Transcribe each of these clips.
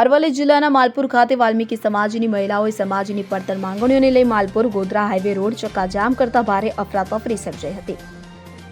અરવલ્લી જિલ્લાના માલપુર ખાતે વાલ્મીકી સમાજની મહિલાઓએ સમાજની પડતર માંગણીઓને લઈ માલપુર ગોધરા હાઈવે રોડ ચક્કાજામ કરતા ભારે અફરાતફરી સર્જાઈ હતી।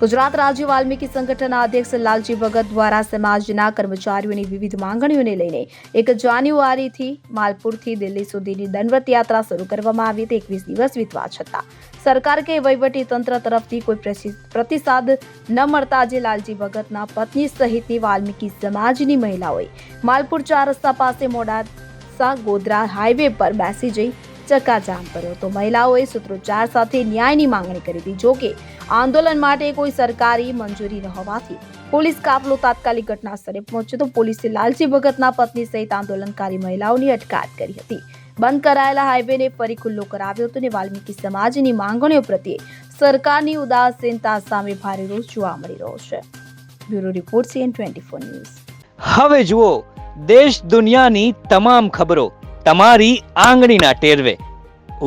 ગુજરાત રાજ્ય વાલ્મીકી સંગઠનના અધ્યક્ષ લાલજી ભગત દ્વારા સમાજના કર્મચારીઓની વિવિધ માંગણીઓને લઈને 1 જાન્યુઆરીથી માલપુરથી દિલ્હી સુધીની દંડવત યાત્રા શરૂ કરવામાં આવી હતી। 21 દિવસ વીતવા છતાં સરકાર કે વહીવટી તંત્ર તરફથી કોઈ પ્રતિસાદ ન મળતા આજે લાલજી ભગતના પત્ની સહિતની વાલ્મીકી સમાજની મહિલાઓએ માલપુર 4 રસ્તા પાસે મોડાસા ગોધરા હાઈવે પર બેસી જઈ ચક્કાજામ કર્યો તો મહિલાઓએ સૂત્રોચ્ચાર સાથે ન્યાયની માંગણી કરી હતી। જો કે આંદોલન માટે કોઈ સરકારી મંજૂરી ન હોવાથી પોલીસ કાફલો તાત્કાલિક ઘટના સ્થળે પહોંચ્યો તો પોલીસે લાલજી ભગતના પત્ની સહિત આંદોલનકારી મહિલાઓની અટકાયત કરી હતી। બંધ કરાયેલા હાઈવેને ફરી ખુલ્લો કરાવ્યો હતો અને વાલ્મીકી સમાજની માંગણીઓ પ્રત્યે સરકારની ઉદાસીનતા સામે ભારે રોષ જોવા મળી રહ્યો છે। Bureau report CN24 news. હવે જુઓ દેશ દુનિયાની તમામ ખબરો તમારી આંગળીના ટેરવે।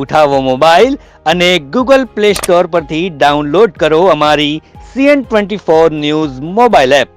ઉઠાવો મોબાઈલ અને Google Play Store પરથી ડાઉનલોડ કરો અમારી CN24 ન્યૂઝ મોબાઈલ એપ।